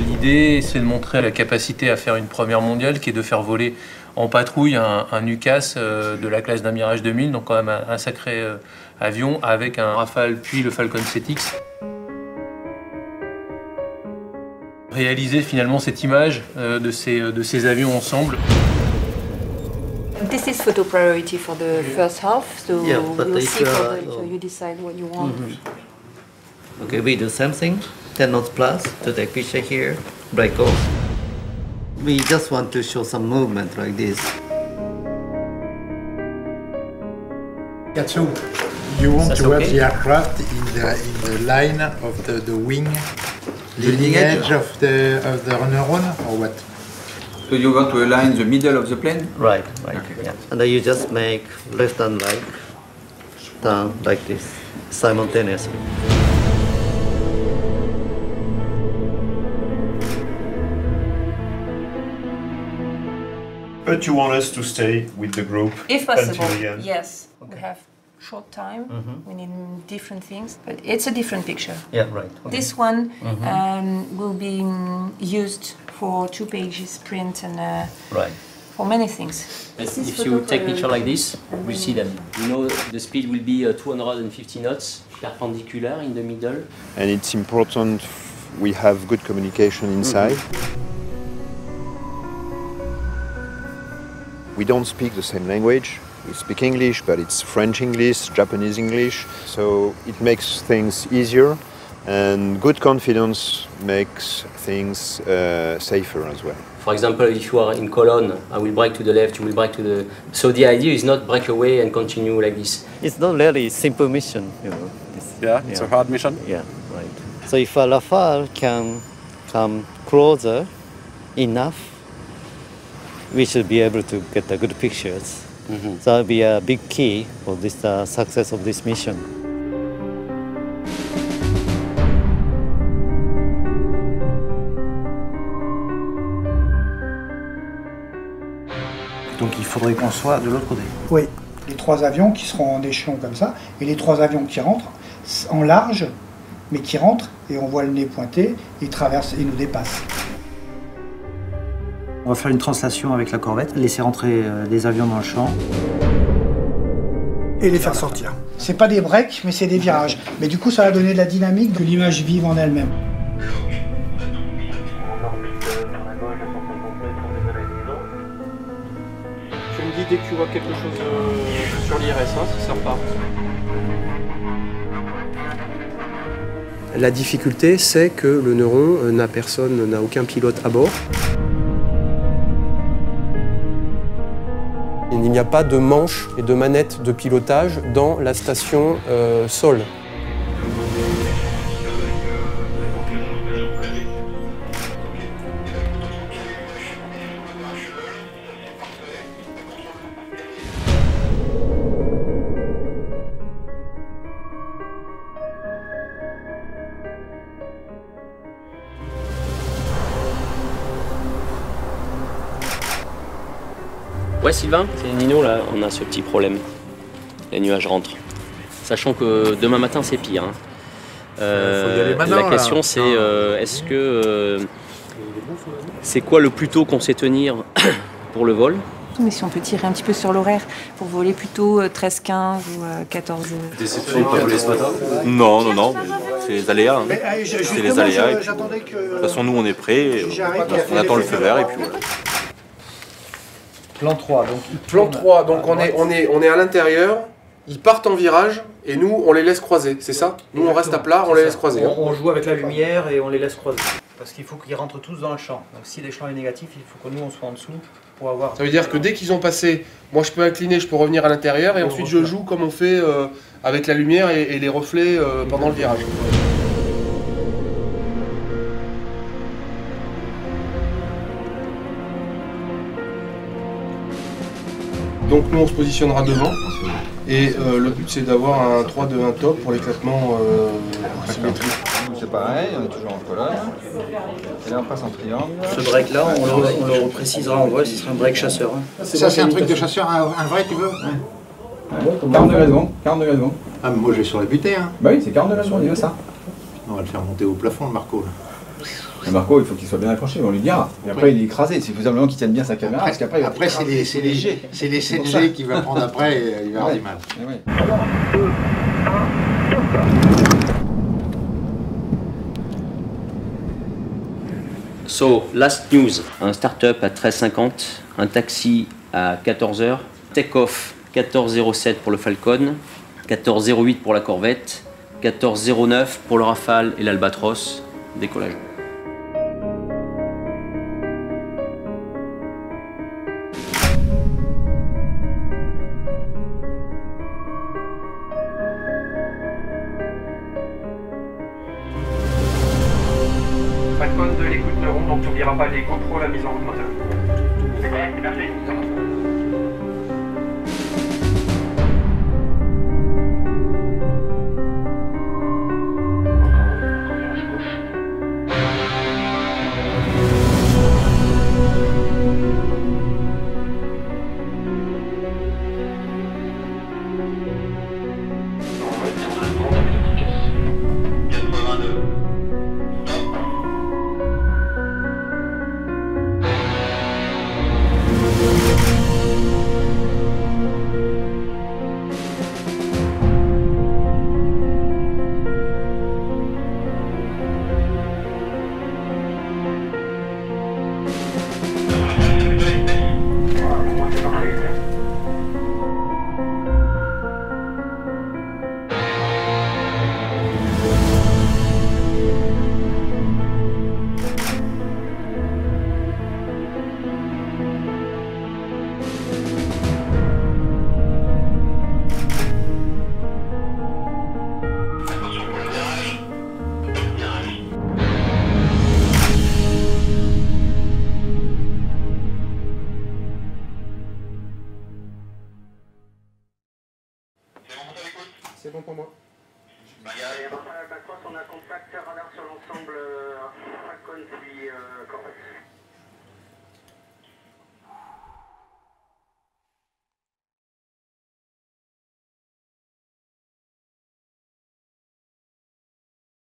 L'idée, c'est de montrer la capacité à faire une première mondiale, qui est de faire voler en patrouille un UCAS de la classe d'un Mirage 2000, donc quand même un sacré avion, avec un Rafale puis le Falcon 7X. Réaliser finalement cette image de ces avions ensemble. This is photo priority for the first half, so Yeah, but we'll if see so you decide what you want. Okay, we do something, 10 knots plus, to take picture here, break off. We just want to show some movement like this. Katsu, you want to have the aircraft in the line of the wing, leading edge of the neuron, or what? So you want to align the middle of the plane? Right, right. Okay. Yeah. And then you just make left and right, down like this, simultaneously. But you want us to stay with the group If possible, until the end? yes. Okay. We have short time, we need different things, but it's a different picture. Yeah, right. Okay. This one will be used for 2 pages print and Right. for many things. If you take picture like this, we see them. You know the speed will be 250 knots, perpendicular in the middle. And it's important we have good communication inside. We don't speak the same language. We speak English, but it's French English, Japanese English, so it makes things easier, and good confidence makes things safer as well. For example, if you are in colonne, I will brake to the left, you will brake to the... So the idea is not break away and continue like this. It's not really a simple mission, you know. It's a hard mission. Yeah, right. So if a Rafale can come closer enough, we should be able to get the good pictures. So that'll be a big key for this success of this mission. Donc il faudrait qu'on soit de l'autre côté. Oui, les 3 avions qui seront en échelon comme ça, et les 3 avions qui rentrent en large, mais qui rentrent, et on voit le nez pointé, ils traversent et nous dépassent. On va faire une translation avec la corvette, laisser rentrer les avions dans le champ. Et les faire sortir. C'est pas des breaks, mais c'est des virages. Mais du coup, ça va donner de la dynamique, que l'image vive en elle-même. Tu me dis dès que tu vois quelque chose sur l'IRS, si ça repart. La difficulté, c'est que le Neuron n'a aucun pilote à bord. Il n'y a pas de manche et de manette de pilotage dans la station sol. Ouais Sylvain, c'est Nino là, on a ce petit problème. Les nuages rentrent. Sachant que demain matin c'est pire. Hein. La question c'est est-ce que c'est quoi le plus tôt qu'on sait tenir pour le vol? Mais si on peut tirer un petit peu sur l'horaire pour voler plutôt 13-15 ou 14. Déception de pas voler ce matin? Non, non, non, c'est les aléas. Hein. C'est les aléas. De toute façon, nous on est prêts, on attend le feu vert et puis voilà. Plan 3, Plan 3, donc on est à l'intérieur, ils partent en virage et nous on les laisse croiser, c'est ça? Nous on reste à plat, on les laisse croiser. On joue avec la lumière et on les laisse croiser. Parce qu'il faut qu'ils rentrent tous dans le champ. Donc si l'échelon est négatif, il faut que nous on soit en dessous pour avoir... Ça veut dire que dès qu'ils ont passé, moi je peux incliner, je peux revenir à l'intérieur et ensuite je joue comme on fait avec la lumière et les reflets pendant le virage. Donc nous on se positionnera devant et le but c'est d'avoir un 3-2-1 top pour l'éclatement symétrique. C'est pareil, on est toujours en colonne. Et là on passe en triangle. Ce break là, on le reprécisera en vrai, ce sera un break chasseur. Hein. Ça c'est un truc de chasseur, un vrai tu veux? Ouais. 40 degrés secondes, 40 degrés secondes. Ah mais moi je vais sur la butée hein. Bah oui, c'est 40 degrés secondes, il veut ça. On va le faire monter au plafond le Marco là. Et Marco, il faut qu'il soit bien accroché, on lui dira. Et après, il est écrasé. Il faut simplement qu'il tienne bien sa caméra. Après, parce qu'après, après c'est les 7G qui va prendre après et il va avoir du mal. Ouais. So, last news, un start-up à 13h50, un taxi à 14h, take-off 14h07 pour le Falcon, 14h08 pour la Corvette, 14h09 pour le Rafale et l'Albatros, décollage. Falcon de l'écoute neuron, donc tu n'oublieras pas les GoPro, la mise en route moteur. Merci. C'est bon pour moi. On a contact radar sur l'ensemble Falcon puis Corvette.